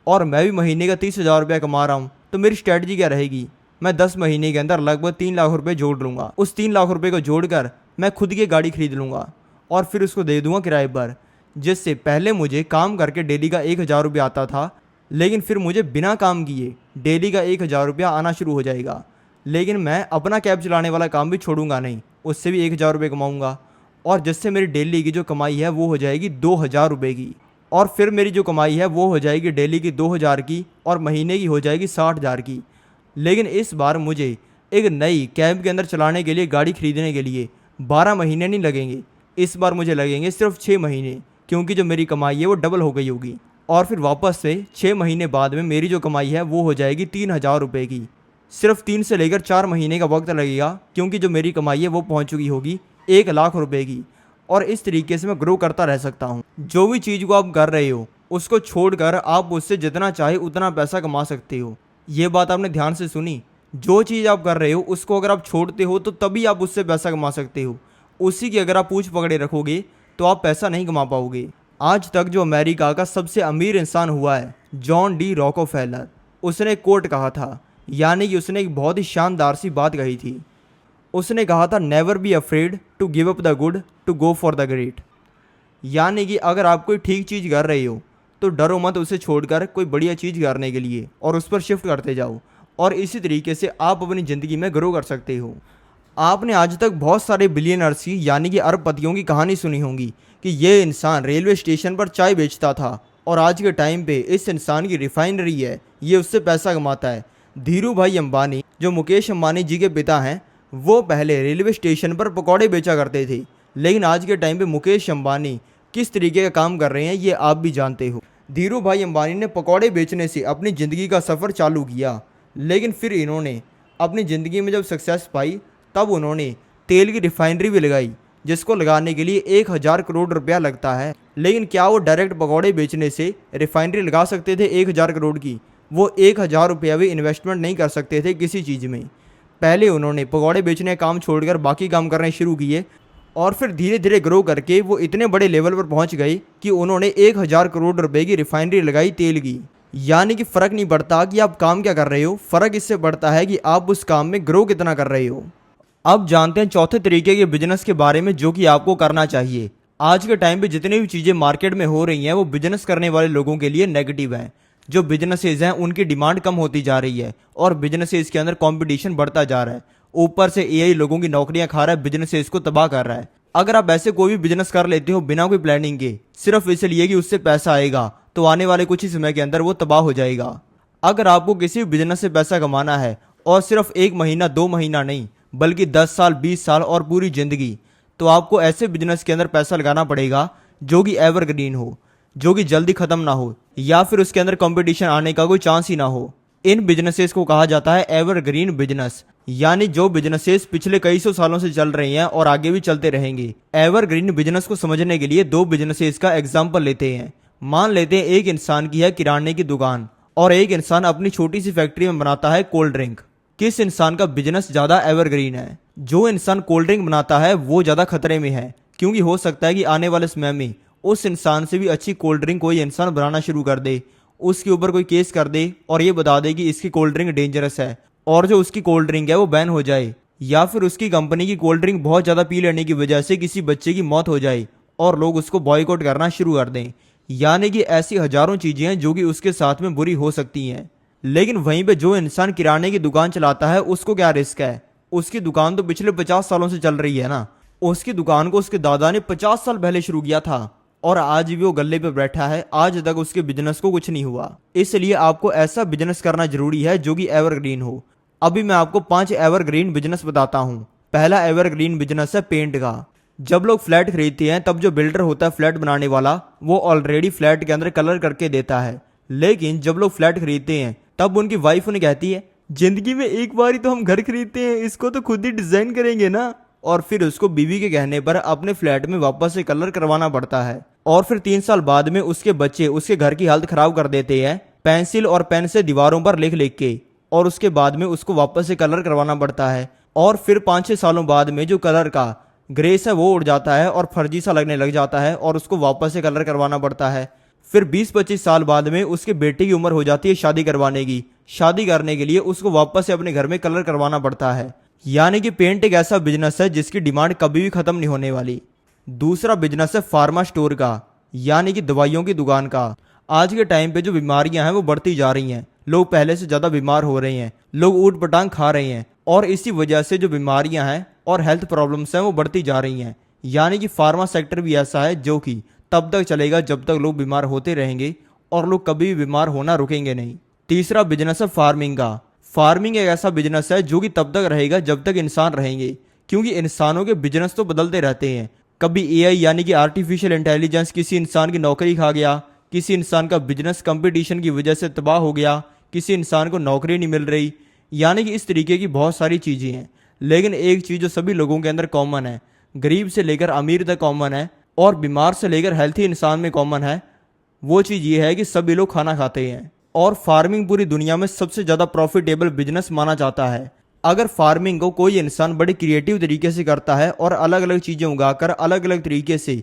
और मैं भी महीने का 30,000 रुपया कमा रहा हूँ। तो मेरी स्ट्रैटेजी क्या रहेगी, मैं 10 महीने के अंदर लगभग 3 लाख रुपये जोड़ लूँगा। उस 3 लाख रुपये को जोड़कर मैं खुद की गाड़ी खरीद लूँगा और फिर उसको दे दूँगा किराए पर, जिससे पहले मुझे काम करके डेली का 1,000 रुपया आता था, लेकिन फिर मुझे बिना काम किए डेली का 1,000 रुपया आना शुरू हो जाएगा। लेकिन मैं अपना कैब चलाने वाला काम भी छोड़ूंगा नहीं, उससे भी 1,000 रुपये कमाऊँगा, और जिससे मेरी डेली की जो कमाई है वो हो जाएगी 2,000 रुपये की, और फिर मेरी जो कमाई है वो हो जाएगी डेली की 2,000 की और महीने की हो जाएगी 60,000 की। लेकिन इस बार मुझे एक नई कैब के अंदर चलाने के लिए गाड़ी खरीदने के लिए 12 महीने नहीं लगेंगे, इस बार मुझे लगेंगे सिर्फ 6 महीने, क्योंकि जो मेरी कमाई है वो डबल हो गई होगी, और फिर वापस से 6 महीने बाद में मेरी जो कमाई है वो हो जाएगी 3,000 रुपये की। सिर्फ 3 से लेकर 4 महीने का वक्त लगेगा, क्योंकि जो मेरी कमाई है वो पहुंच चुकी होगी 1 लाख रुपए की, और इस तरीके से मैं ग्रो करता रह सकता हूं। जो भी चीज़ को आप कर रहे हो उसको छोड़कर आप उससे जितना चाहे उतना पैसा कमा सकते हो। ये बात आपने ध्यान से सुनी, जो चीज़ आप कर रहे हो उसको अगर आप छोड़ते हो तो तभी आप उससे पैसा कमा सकते हो, उसी की अगर आप पूछ पकड़े रखोगे तो आप पैसा नहीं कमा पाओगे। आज तक जो अमेरिका का सबसे अमीर इंसान हुआ है, जॉन डी रॉकफेलर, उसने एक कोट कहा था, यानी कि उसने एक बहुत ही शानदार सी बात कही थी। उसने कहा था, never be afraid to give up the good to go for the great. यानी कि अगर आप कोई ठीक चीज़ कर रहे हो तो डरो मत उसे छोड़कर कोई बढ़िया चीज़ करने के लिए, और उस पर शिफ्ट करते जाओ, और इसी तरीके से आप अपनी ज़िंदगी में ग्रो कर सकते हो। आपने आज तक बहुत सारे बिलियनर्स की यानी कि अरबपतियों की कहानी सुनी होगी कि ये इंसान रेलवे स्टेशन पर चाय बेचता था, और आज के टाइम पे इस इंसान की रिफाइनरी है, ये उससे पैसा कमाता है। धीरू भाई अंबानी, जो मुकेश अंबानी जी के पिता हैं, वो पहले रेलवे स्टेशन पर पकौड़े बेचा करते थे, लेकिन आज के टाइम पे मुकेश अंबानी किस तरीके का काम कर रहे हैं ये आप भी जानते हो। धीरू भाई अंबानी ने पकौड़े बेचने से अपनी ज़िंदगी का सफ़र चालू किया, लेकिन फिर इन्होंने अपनी ज़िंदगी में जब सक्सेस पाई तब उन्होंने तेल की रिफाइनरी भी लगाई, जिसको लगाने के लिए 1,000 करोड़ रुपया लगता है। लेकिन क्या वो डायरेक्ट पकौड़े बेचने से रिफाइनरी लगा सकते थे 1,000 करोड़ की? वो 1,000 रुपया भी इन्वेस्टमेंट नहीं कर सकते थे किसी चीज़ में। पहले उन्होंने पकौड़े बेचने का काम छोड़कर बाकी काम करने शुरू किए, और फिर धीरे धीरे ग्रो करके वो इतने बड़े लेवल पर पहुंच गए कि उन्होंने 1,000 करोड़ रुपए की रिफाइनरी लगाई तेल की। यानी कि फ़र्क नहीं पड़ता कि आप काम क्या कर रहे हो, फ़र्क इससे पड़ता है कि आप उस काम में ग्रो कितना कर रहे हो। अब जानते हैं चौथे तरीके के बिजनेस के बारे में जो कि आपको करना चाहिए। आज के टाइम पे जितनी भी चीज़ें मार्केट में हो रही हैं वो बिजनेस करने वाले लोगों के लिए नेगेटिव हैं। जो बिजनेसेस हैं उनकी डिमांड कम होती जा रही है और बिजनेसेस के अंदर कंपटीशन बढ़ता जा रहा है। ऊपर से एआई लोगों की नौकरियां खा रहा है, बिजनेसेस को तबाह कर रहा है। अगर आप ऐसे कोई भी बिजनेस कर लेते हो बिना कोई प्लानिंग के, सिर्फ इसलिए कि उससे पैसा आएगा, तो आने वाले कुछ ही समय के अंदर वो तबाह हो जाएगा। अगर आपको किसी भी बिजनेस से पैसा कमाना है और सिर्फ 1 महीना 2 महीना नहीं, बल्कि 10 साल 20 साल और पूरी जिंदगी, तो आपको ऐसे बिजनेस के अंदर पैसा लगाना पड़ेगा जो कि एवरग्रीन हो, जो कि जल्दी खत्म ना हो, या फिर उसके अंदर कंपटीशन आने का कोई चांस ही ना हो। इन बिजनेसेस को कहा जाता है एवरग्रीन बिजनेस, यानी जो बिजनेसेस पिछले कई सौ सालों से चल रही हैं और आगे भी चलते रहेंगे। एवरग्रीन बिजनेस को समझने के लिए दो बिजनेसेस का एग्जांपल लेते हैं। मान लेते हैं एक इंसान की है किराने की दुकान और एक इंसान अपनी छोटी सी फैक्ट्री में बनाता है कोल्ड ड्रिंक। किस इंसान का बिजनेस ज्यादा एवरग्रीन है? जो इंसान कोल्ड ड्रिंक बनाता है वो ज्यादा खतरे में है, क्योंकि हो सकता है कि आने वाले समय में उस इंसान से भी अच्छी कोल्ड ड्रिंक कोई इंसान बनाना शुरू कर दे, उसके ऊपर कोई केस कर दे और ये बता दे कि इसकी कोल्ड ड्रिंक डेंजरस है और जो उसकी कोल्ड ड्रिंक है वो बैन हो जाए, या फिर उसकी कंपनी की कोल्ड ड्रिंक बहुत ज्यादा पी लेने की वजह से किसी बच्चे की मौत हो जाए और लोग उसको बॉयकॉट करना शुरू कर दें। यानी कि ऐसी हजारों चीजें हैं जो कि उसके साथ में बुरी हो सकती हैं। लेकिन वहीं पे जो इंसान किराने की दुकान चलाता है उसको क्या रिस्क है? उसकी दुकान तो पिछले 50 सालों से चल रही है ना। उसकी दुकान को उसके दादा ने 50 साल पहले शुरू किया था और आज भी वो गल्ले पे बैठा है, आज तक उसके बिजनेस को कुछ नहीं हुआ। इसलिए आपको ऐसा बिजनेस करना जरूरी है जो कि एवरग्रीन हो। अभी मैं आपको 5 एवरग्रीन बिजनेस बताता हूँ। पहला एवरग्रीन बिजनेस है पेंट का। जब लोग फ्लैट खरीदते हैं तब जो बिल्डर होता है फ्लैट बनाने वाला, वो ऑलरेडी फ्लैट के अंदर कलर करके देता है। लेकिन जब लोग फ्लैट खरीदते हैं तब उनकी वाइफ उन्हें कहती है, जिंदगी में एक बार ही तो हम घर खरीदते हैं, इसको तो खुद ही डिजाइन करेंगे ना। और फिर उसको बीवी के कहने पर अपने फ्लैट में वापस से कलर करवाना पड़ता है। और फिर 3 साल बाद में उसके बच्चे उसके घर की हालत खराब कर देते हैं पेंसिल और पेन से दीवारों पर लिख लिख के, और उसके बाद में उसको वापस से कलर करवाना पड़ता है। और फिर 5-6 सालों बाद में जो कलर का ग्रेस है वो उड़ जाता है और फर्जी सा लगने लग जाता है और उसको वापस से कलर करवाना पड़ता है। फिर 20-25 साल बाद में उसके बेटे की उम्र हो जाती है शादी करवाने की। शादी करने के लिए उसको वापस से अपने घर में कलर करवाना पड़ता है। यानी कि पेंट एक ऐसा बिजनेस है जिसकी डिमांड कभी भी खत्म नहीं होने वाली। दूसरा बिजनेस है फार्मा स्टोर का, यानी कि दवाइयों की दुकान का। आज के टाइम पे जो बीमारियां हैं वो बढ़ती जा रही हैं, लोग पहले से ज्यादा बीमार हो रहे हैं, लोग ऊट पटांग खा रहे हैं और इसी वजह से जो बीमारियां हैं और हेल्थ प्रॉब्लम्स हैं वो बढ़ती जा रही हैं। यानी कि फार्मा सेक्टर भी ऐसा है जो कि तब तक चलेगा जब तक लोग बीमार होते रहेंगे और लोग कभी भी बीमार होना रुकेंगे नहीं। तीसरा बिजनेस है फार्मिंग का। फार्मिंग एक ऐसा बिजनेस है जो कि तब तक रहेगा जब तक इंसान रहेंगे, क्योंकि इंसानों के बिजनेस तो बदलते रहते हैं। कभी एआई यानी कि आर्टिफिशियल इंटेलिजेंस किसी इंसान की नौकरी खा गया, किसी इंसान का बिजनेस कंपटीशन की वजह से तबाह हो गया, किसी इंसान को नौकरी नहीं मिल रही। यानी कि इस तरीके की बहुत सारी चीज़ें हैं। लेकिन एक चीज़ जो सभी लोगों के अंदर कॉमन है, गरीब से लेकर अमीर तक कॉमन है और बीमार से लेकर हेल्थी इंसान में कॉमन है, वो चीज़ ये है कि सभी लोग खाना खाते हैं। और फार्मिंग पूरी दुनिया में सबसे ज़्यादा प्रॉफिटेबल बिजनेस माना जाता है। अगर फार्मिंग को कोई इंसान बड़े क्रिएटिव तरीके से करता है और अलग अलग चीज़ें उगाकर अलग अलग तरीके से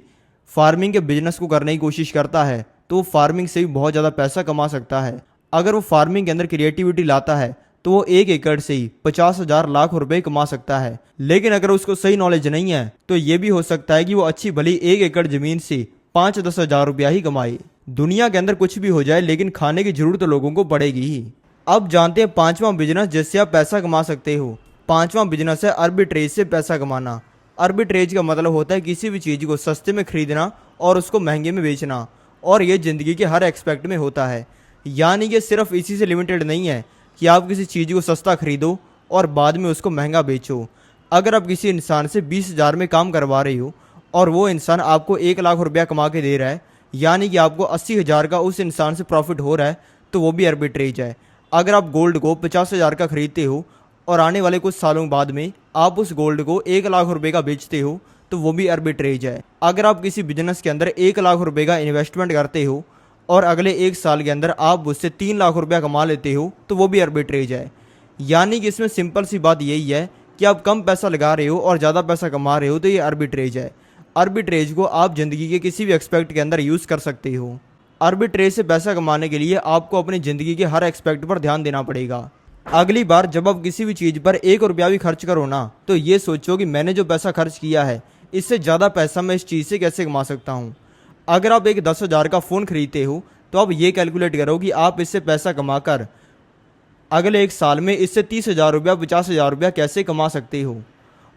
फार्मिंग के बिजनेस को करने की कोशिश करता है तो वो फार्मिंग से भी बहुत ज़्यादा पैसा कमा सकता है। अगर वो फार्मिंग के अंदर क्रिएटिविटी लाता है तो वो 1 एकड़ से ही 50,000 लाख रुपए कमा सकता है। लेकिन अगर उसको सही नॉलेज नहीं है तो ये भी हो सकता है कि वो अच्छी भली 1 एकड़ जमीन से 5-10 हजार रुपया ही कमाए। दुनिया के अंदर कुछ भी हो जाए लेकिन खाने की जरूरत तो लोगों को पड़ेगी ही। अब जानते हैं 5वां बिजनेस जिससे आप पैसा कमा सकते हो। 5वां बिजनेस है आर्बिट्रेज से पैसा कमाना। आर्बिट्रेज का मतलब होता है किसी भी चीज़ को सस्ते में खरीदना और उसको महंगे में बेचना, और ये ज़िंदगी के हर एक्सपेक्ट में होता है। यानी कि सिर्फ इसी से लिमिटेड नहीं है कि आप किसी चीज़ को सस्ता खरीदो और बाद में उसको महंगा बेचो। अगर आप किसी इंसान से 20,000 में काम करवा रहे हो और वो इंसान आपको 1 लाख रुपया कमा के दे रहा है, यानी कि आपको 80,000 का उस इंसान से प्रॉफिट हो रहा है, तो वो भी आर्बिट्रेज है। अगर आप गोल्ड को 50,000 का खरीदते हो और आने वाले कुछ सालों बाद में आप उस गोल्ड को 1 लाख रुपए का बेचते हो तो वो भी आर्बिट्रेज है। अगर आप किसी बिजनेस के अंदर 1 लाख रुपए का इन्वेस्टमेंट करते हो और अगले 1 साल के अंदर आप उससे 3 लाख रुपया कमा लेते हो तो वो भी आर्बिट्रेज है। यानी कि इसमें सिंपल सी बात यही है कि आप कम पैसा लगा रहे हो और ज़्यादा पैसा कमा रहे हो तो ये आर्बिट्रेज है। आर्बिट्रेज को आप ज़िंदगी के किसी भी एक्सपेक्ट के अंदर यूज़ कर सकते हो। आर्बिट्रेज से पैसा कमाने के लिए आपको अपनी ज़िंदगी के हर एक्सपेक्ट पर ध्यान देना पड़ेगा। अगली बार जब आप किसी भी चीज़ पर 1 रुपया भी खर्च करो ना, तो ये सोचो कि मैंने जो पैसा खर्च किया है इससे ज़्यादा पैसा मैं इस चीज़ से कैसे कमा सकता हूँ। अगर आप एक 10,000 का फ़ोन खरीदते हो तो आप ये कैलकुलेट करो कि आप इससे पैसा कमाकर अगले 1 साल में इससे 30,000 रुपया 50,000 रुपया कैसे कमा सकते हो,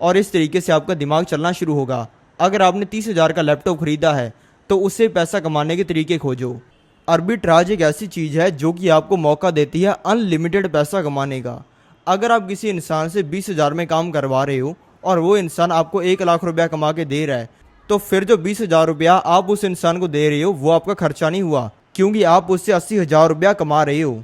और इस तरीके से आपका दिमाग चलना शुरू होगा। अगर आपने 30,000 का लैपटॉप खरीदा है तो उससे पैसा कमाने के तरीके खोजो। आर्बिट्राज एक ऐसी चीज़ है जो कि आपको मौका देती है अनलिमिटेड पैसा कमाने का। अगर आप किसी इंसान से 20,000 में काम करवा रहे हो और वो इंसान आपको 1 लाख रुपया कमा के दे रहा है, तो फिर जो 20,000 रुपया आप उस इंसान को दे रहे हो वो आपका खर्चा नहीं हुआ, क्योंकि आप उससे 80,000 रुपया कमा रहे हो।